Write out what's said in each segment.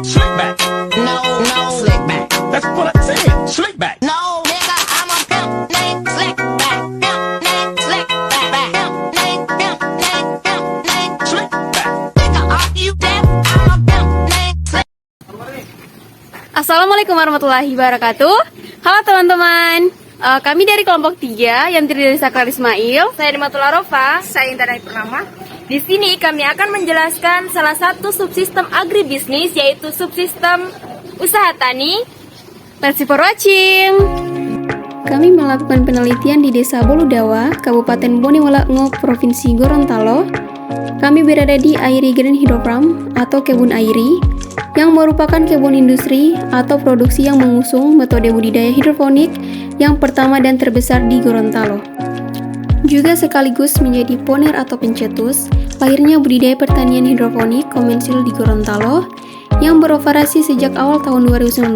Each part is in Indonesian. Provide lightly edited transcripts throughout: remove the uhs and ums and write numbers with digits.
Slick back. No, no, slick back. That's what I said. Slick back. No, nigga, I'm a pimp named Slick back. Pimp named Slick back. Pimp named Slick back. Nigga, are you deaf? I'm a pimp named Slick. Assalamualaikum warahmatullahi wabarakatuh. Halo teman-teman, kami dari kelompok 3 yang terdiri dari Saklar Ismail, saya Dimatul Arofa, saya Intan Ayu Purnama. Di sini kami akan menjelaskan salah satu subsistem agribisnis, yaitu subsistem usaha tani. Let's for watching. Kami melakukan penelitian di Desa Boludawa, Kabupaten Bonewala-Ngo, Provinsi Gorontalo. Kami berada di Airi Green Hydro Farm atau Kebun Airi, yang merupakan kebun industri atau produksi yang mengusung metode budidaya hidroponik yang pertama dan terbesar di Gorontalo. Juga sekaligus menjadi pioner atau pencetus lahirnya budidaya pertanian hidroponik komersil di Gorontalo yang beroperasi sejak awal tahun 2019.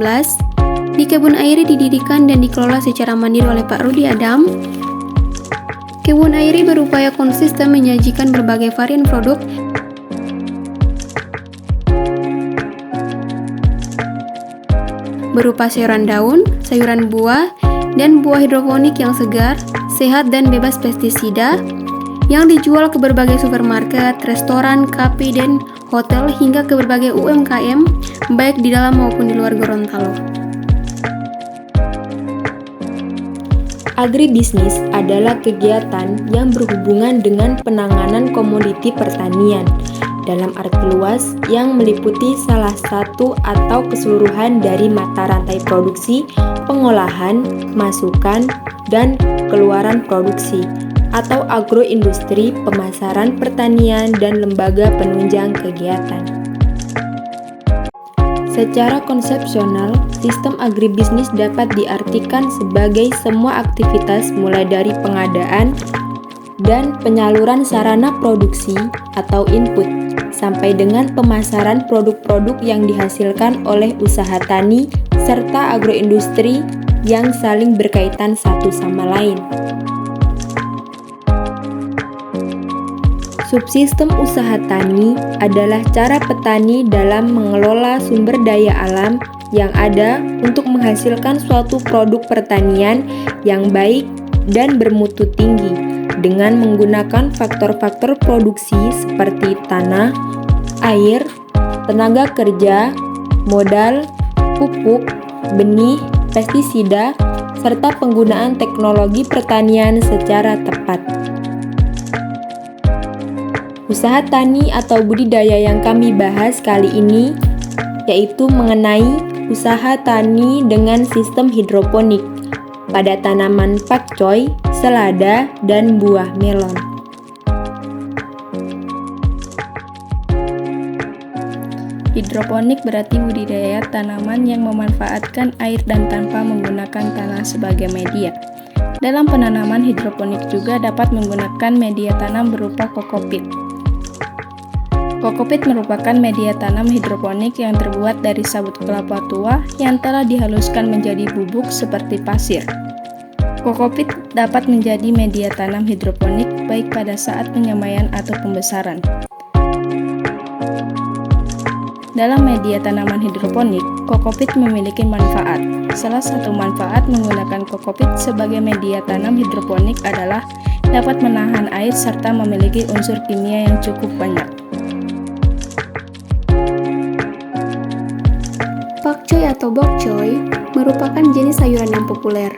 Di Kebun Airi didirikan dan dikelola secara mandiri oleh Pak Rudi Adam. Kebun Airi berupaya konsisten menyajikan berbagai varian produk berupa sayuran daun, sayuran buah, dan buah hidroponik yang segar, sehat, dan bebas pestisida yang dijual ke berbagai supermarket, restoran, kafe, dan hotel hingga ke berbagai UMKM baik di dalam maupun di luar Gorontalo. Agribisnis adalah kegiatan yang berhubungan dengan penanganan komoditi pertanian dalam arti luas yang meliputi salah satu atau keseluruhan dari mata rantai produksi, pengolahan, masukan, dan keluaran produksi atau agroindustri, pemasaran pertanian, dan lembaga penunjang kegiatan. Secara konsepsional, sistem agribisnis dapat diartikan sebagai semua aktivitas mulai dari pengadaan dan penyaluran sarana produksi atau input, sampai dengan pemasaran produk-produk yang dihasilkan oleh usaha tani serta agroindustri yang saling berkaitan satu sama lain. Subsistem usaha tani adalah cara petani dalam mengelola sumber daya alam yang ada untuk menghasilkan suatu produk pertanian yang baik dan bermutu tinggi dengan menggunakan faktor-faktor produksi seperti tanah, air, tenaga kerja, modal, pupuk, benih, pestisida, serta penggunaan teknologi pertanian secara tepat. Usaha tani atau budidaya yang kami bahas kali ini yaitu mengenai usaha tani dengan sistem hidroponik pada tanaman pakcoy, selada, dan buah melon. Hidroponik berarti budidaya tanaman yang memanfaatkan air dan tanpa menggunakan tanah sebagai media. Dalam penanaman hidroponik juga dapat menggunakan media tanam berupa kokopit. Kokopit merupakan media tanam hidroponik yang terbuat dari sabut kelapa tua yang telah dihaluskan menjadi bubuk seperti pasir. Kokopit dapat menjadi media tanam hidroponik baik pada saat penyemaian atau pembesaran. Dalam media tanaman hidroponik, kokopit memiliki manfaat. Salah satu manfaat menggunakan kokopit sebagai media tanam hidroponik adalah dapat menahan air serta memiliki unsur kimia yang cukup banyak. Pakcoy atau bokcoy merupakan jenis sayuran yang populer.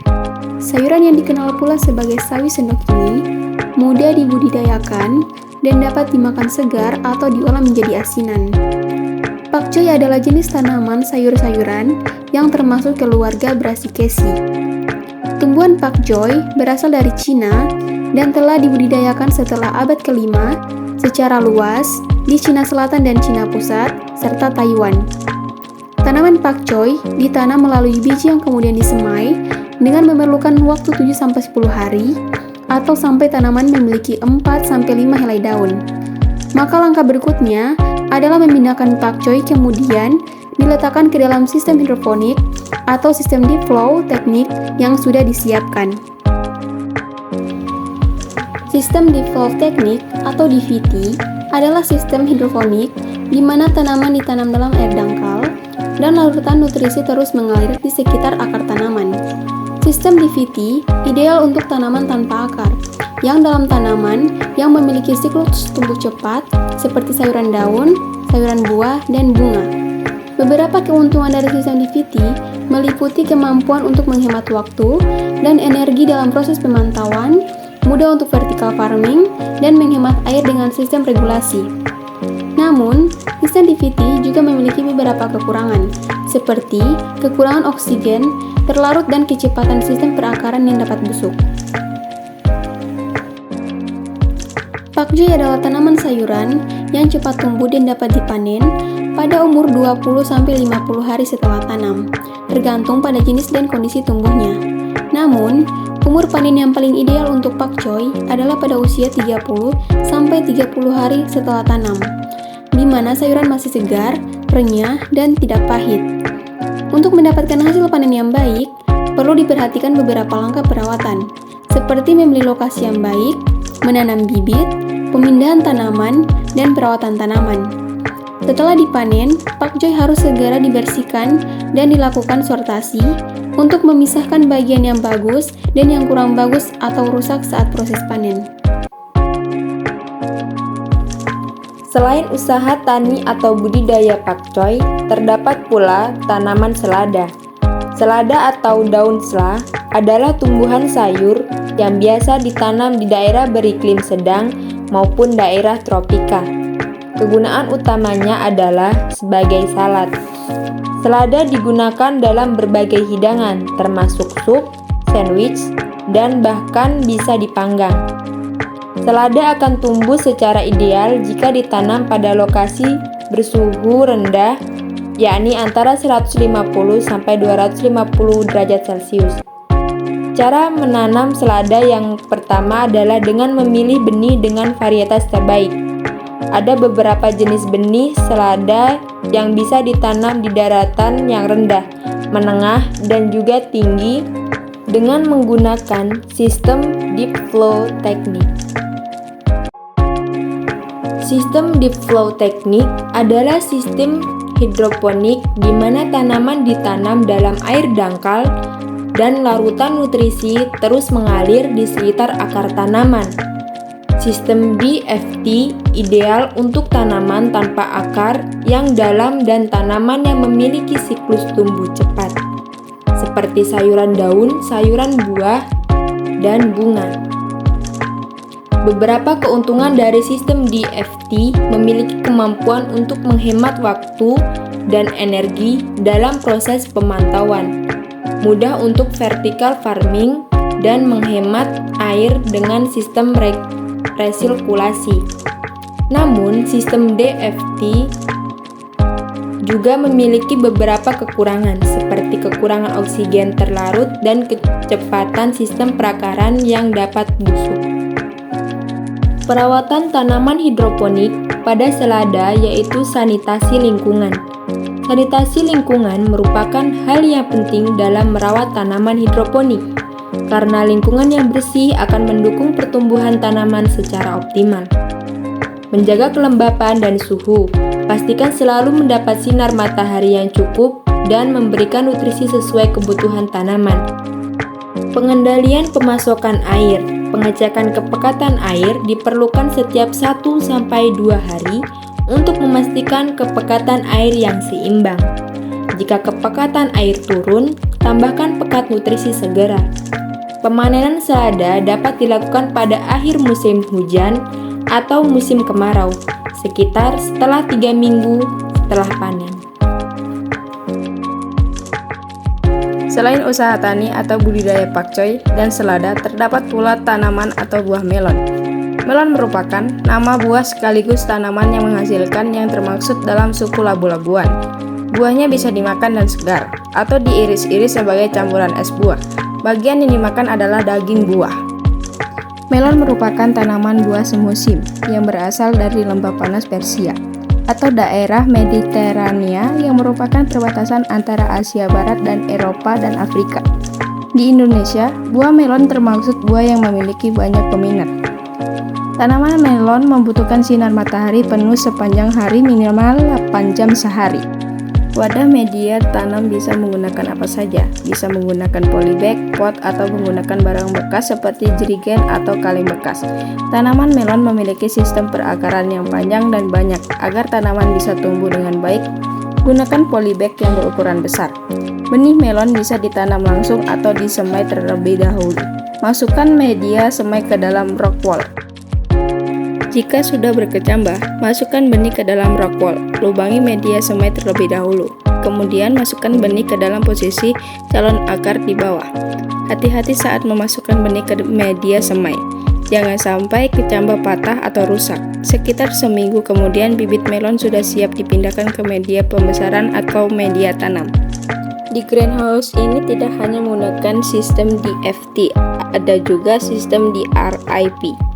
Sayuran yang dikenal pula sebagai sawi sendok ini mudah dibudidayakan dan dapat dimakan segar atau diolah menjadi asinan. Pakcoy adalah jenis tanaman sayur-sayuran yang termasuk keluarga Brassicaceae. Tumbuhan pakcoy berasal dari Cina dan telah dibudidayakan setelah abad ke-5 secara luas di Cina Selatan dan Cina Pusat serta Taiwan. Tanaman pakcoy ditanam melalui biji yang kemudian disemai dengan memerlukan waktu 7-10 hari atau sampai tanaman memiliki 4-5 helai daun. Maka langkah berikutnya adalah memindahkan pakcoy kemudian diletakkan ke dalam sistem hidroponik atau sistem deep flow teknik yang sudah disiapkan. Sistem deep flow teknik atau DVT adalah sistem hidroponik di mana tanaman ditanam dalam air dangkal dan larutan nutrisi terus mengalir di sekitar akar tanaman. Sistem DVT ideal untuk tanaman tanpa akar, yang dalam tanaman yang memiliki siklus tumbuh cepat seperti sayuran daun, sayuran buah, dan bunga. Beberapa keuntungan dari sistem DVT meliputi kemampuan untuk menghemat waktu dan energi dalam proses pemantauan, mudah untuk vertical farming, dan menghemat air dengan sistem regulasi. Namun, sistem DVT juga memiliki beberapa kekurangan, seperti kekurangan oksigen, terlarut, dan kecepatan sistem perakaran yang dapat busuk. Pakcoy adalah tanaman sayuran yang cepat tumbuh dan dapat dipanen pada umur 20-50 hari setelah tanam, tergantung pada jenis dan kondisi tumbuhnya. Namun, umur panen yang paling ideal untuk pakcoy adalah pada usia 30-30 hari setelah tanam, di mana sayuran masih segar, renyah, dan tidak pahit. Untuk mendapatkan hasil panen yang baik, perlu diperhatikan beberapa langkah perawatan, seperti memilih lokasi yang baik, menanam bibit, pemindahan tanaman, dan perawatan tanaman. Setelah dipanen, pakcoy harus segera dibersihkan dan dilakukan sortasi untuk memisahkan bagian yang bagus dan yang kurang bagus atau rusak saat proses panen. Selain usaha tani atau budidaya pakcoy, terdapat pula tanaman selada. Selada atau daun sela adalah tumbuhan sayur yang biasa ditanam di daerah beriklim sedang maupun daerah tropika. Kegunaan utamanya adalah sebagai salad. Selada digunakan dalam berbagai hidangan, termasuk sup, sandwich, dan bahkan bisa dipanggang. Selada akan tumbuh secara ideal jika ditanam pada lokasi bersuhu rendah, yakni antara 150-250 derajat Celcius. Cara menanam selada yang pertama adalah dengan memilih benih dengan varietas terbaik. Ada beberapa jenis benih selada yang bisa ditanam di daratan yang rendah, menengah, dan juga tinggi dengan menggunakan sistem deep flow teknik. Sistem deep flow teknik adalah sistem hidroponik di mana tanaman ditanam dalam air dangkal dan larutan nutrisi terus mengalir di sekitar akar tanaman. Sistem DFT ideal untuk tanaman tanpa akar yang dalam dan tanaman yang memiliki siklus tumbuh cepat, seperti sayuran daun, sayuran buah, dan bunga. Beberapa keuntungan dari sistem DFT memiliki kemampuan untuk menghemat waktu dan energi dalam proses pemantauan, mudah untuk vertical farming, dan menghemat air dengan sistem resirkulasi. Namun, sistem DFT juga memiliki beberapa kekurangan, seperti kekurangan oksigen terlarut dan kecepatan sistem perakaran yang dapat busuk. Perawatan tanaman hidroponik pada selada yaitu sanitasi lingkungan. Sanitasi lingkungan merupakan hal yang penting dalam merawat tanaman hidroponik, karena lingkungan yang bersih akan mendukung pertumbuhan tanaman secara optimal. Menjaga kelembapan dan suhu, pastikan selalu mendapat sinar matahari yang cukup dan memberikan nutrisi sesuai kebutuhan tanaman. Pengendalian pemasokan air, pengecekan kepekatan air diperlukan setiap 1-2 hari untuk memastikan kepekatan air yang seimbang. Jika kepekatan air turun, tambahkan pekat nutrisi segera. Pemanenan selada dapat dilakukan pada akhir musim hujan atau musim kemarau, sekitar setelah 3 minggu setelah panen. Selain usaha tani atau budidaya pakcoy dan selada, terdapat pula tanaman atau buah melon. Melon merupakan nama buah sekaligus tanaman yang menghasilkan yang termaksud dalam suku labu-labuan. Buahnya bisa dimakan dan segar, atau diiris-iris sebagai campuran es buah. Bagian yang dimakan adalah daging buah. Melon merupakan tanaman buah semusim yang berasal dari lembah panas Persia atau daerah Mediterania yang merupakan perbatasan antara Asia Barat dan Eropa dan Afrika. Di Indonesia, buah melon termaksud buah yang memiliki banyak peminat. Tanaman melon membutuhkan sinar matahari penuh sepanjang hari minimal 8 jam sehari. Wadah media tanam bisa menggunakan apa saja, bisa menggunakan polybag, pot, atau menggunakan barang bekas seperti jerigen atau kaleng bekas. Tanaman melon memiliki sistem perakaran yang panjang dan banyak. Agar tanaman bisa tumbuh dengan baik, gunakan polybag yang berukuran besar. Benih melon bisa ditanam langsung atau disemai terlebih dahulu. Masukkan media semai ke dalam rock wool. Jika sudah berkecambah, masukkan benih ke dalam rock wool. Lubangi media semai terlebih dahulu. Kemudian masukkan benih ke dalam posisi calon akar di bawah. Hati-hati saat memasukkan benih ke media semai. Jangan sampai kecambah patah atau rusak. Sekitar seminggu kemudian bibit melon sudah siap dipindahkan ke media pembesaran atau media tanam. Di greenhouse ini tidak hanya menggunakan sistem DFT, ada juga sistem DRIP.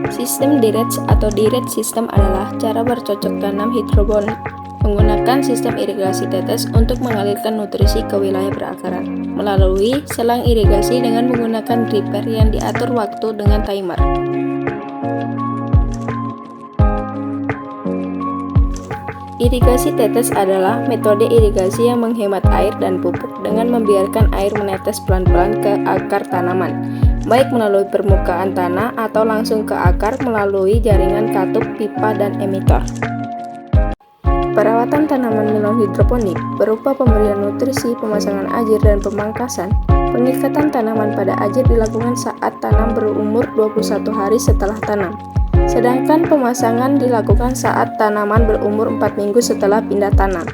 Sistem DIRET atau DIRET system adalah cara bercocok tanam hidroponik menggunakan sistem irigasi tetes untuk mengalirkan nutrisi ke wilayah berakaran melalui selang irigasi dengan menggunakan dripper yang diatur waktu dengan timer. Irigasi tetes adalah metode irigasi yang menghemat air dan pupuk dengan membiarkan air menetes pelan-pelan ke akar tanaman, baik melalui permukaan tanah atau langsung ke akar melalui jaringan katup, pipa, dan emitor. Perawatan tanaman melon hidroponik berupa pemberian nutrisi, pemasangan ajir, dan pemangkasan. Pengikatan tanaman pada ajir dilakukan saat tanam berumur 21 hari setelah tanam. Sedangkan pemasangan dilakukan saat tanaman berumur 4 minggu setelah pindah tanam.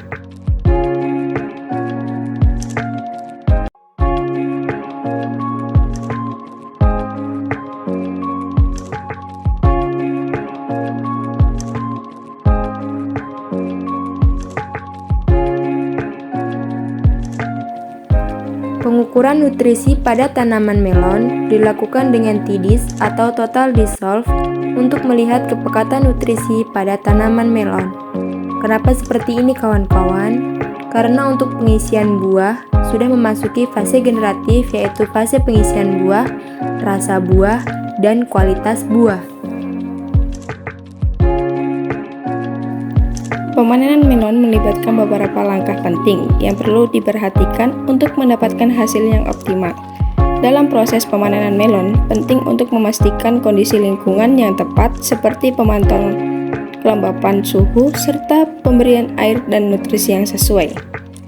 Pengukuran nutrisi pada tanaman melon dilakukan dengan TDIS atau Total Dissolve untuk melihat kepekatan nutrisi pada tanaman melon. Kenapa seperti ini kawan-kawan? Karena untuk pengisian buah sudah memasuki fase generatif, yaitu fase pengisian buah, rasa buah, dan kualitas buah. Pemanenan melon melibatkan beberapa langkah penting yang perlu diperhatikan untuk mendapatkan hasil yang optimal. Dalam proses pemanenan melon, penting untuk memastikan kondisi lingkungan yang tepat seperti pemantauan kelembapan suhu serta pemberian air dan nutrisi yang sesuai.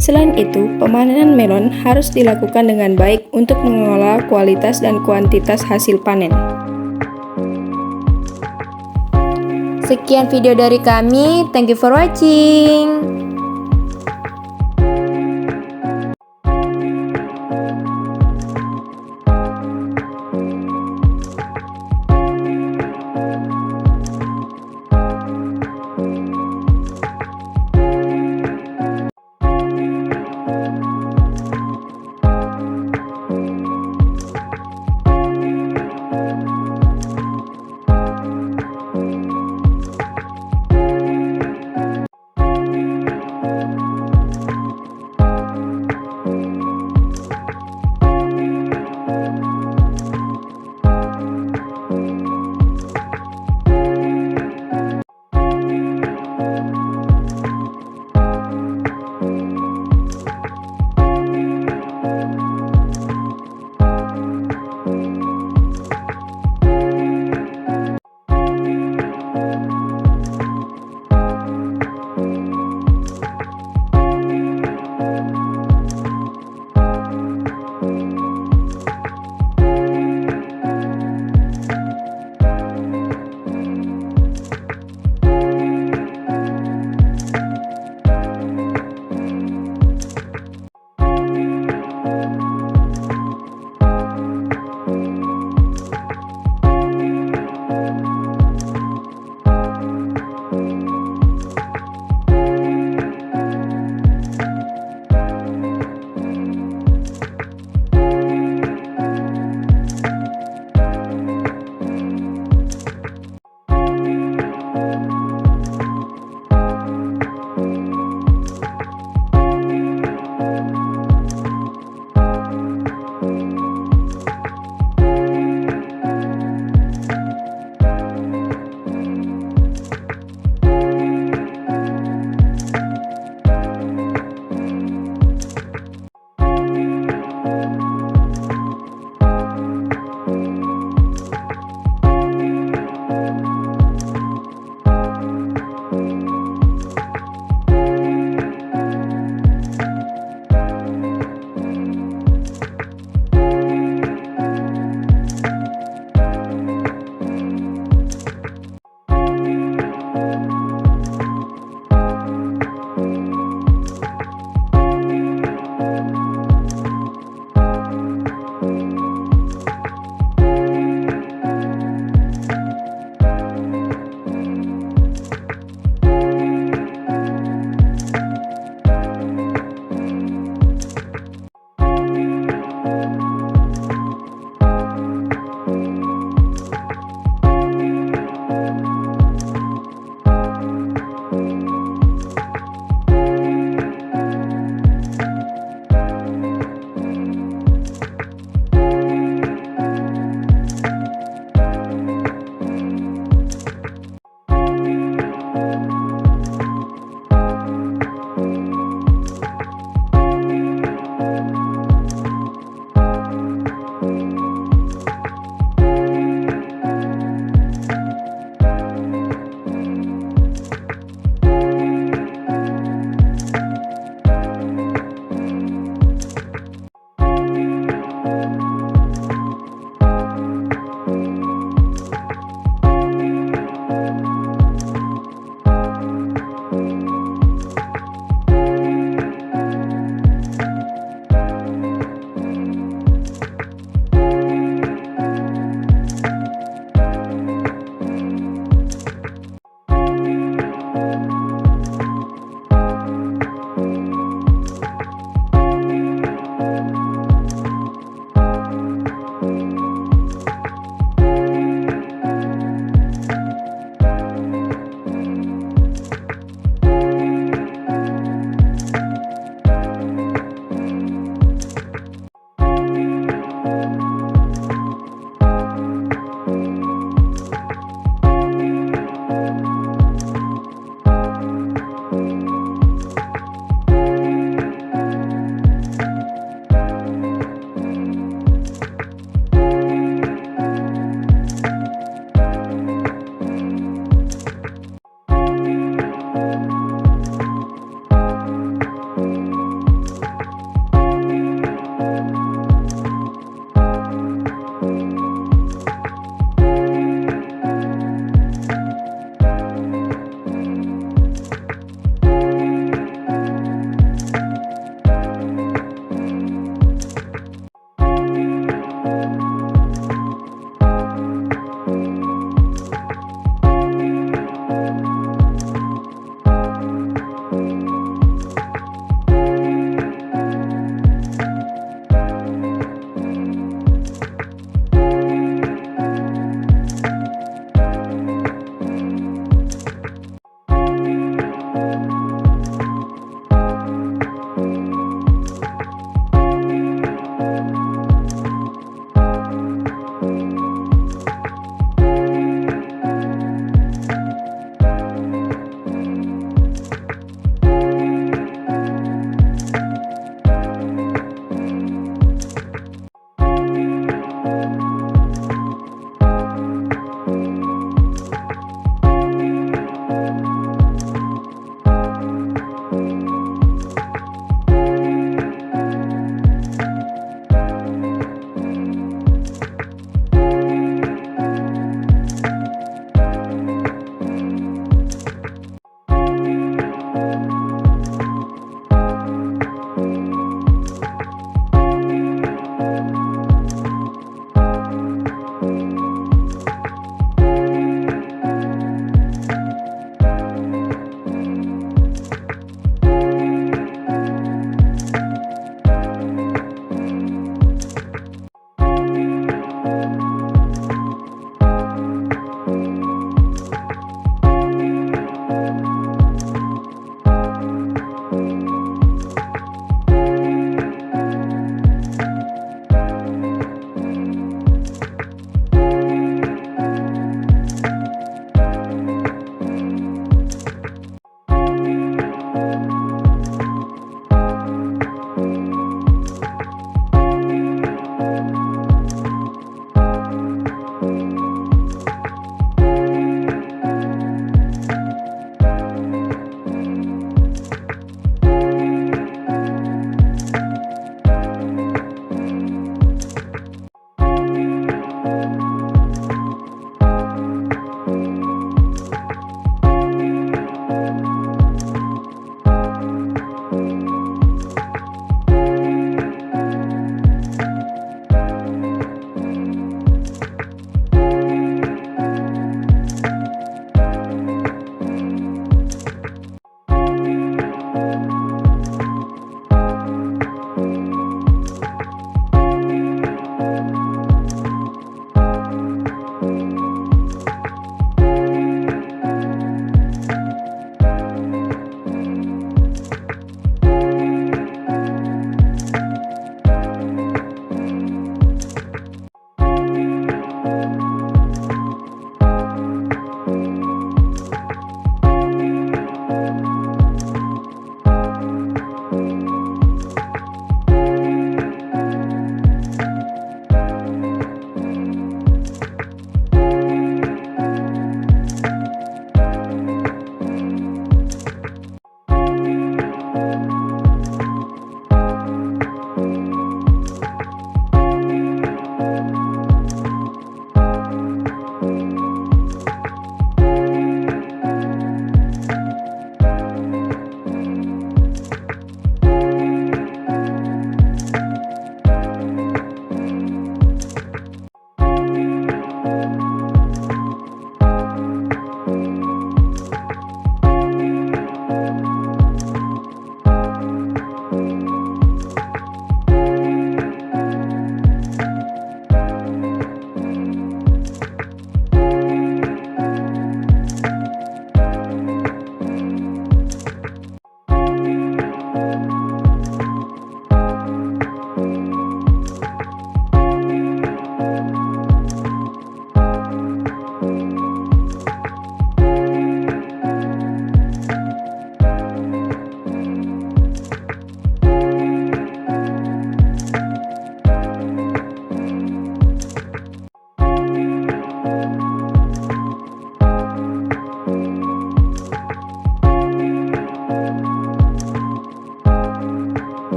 Selain itu, pemanenan melon harus dilakukan dengan baik untuk mengelola kualitas dan kuantitas hasil panen. Sekian video dari kami, thank you for watching.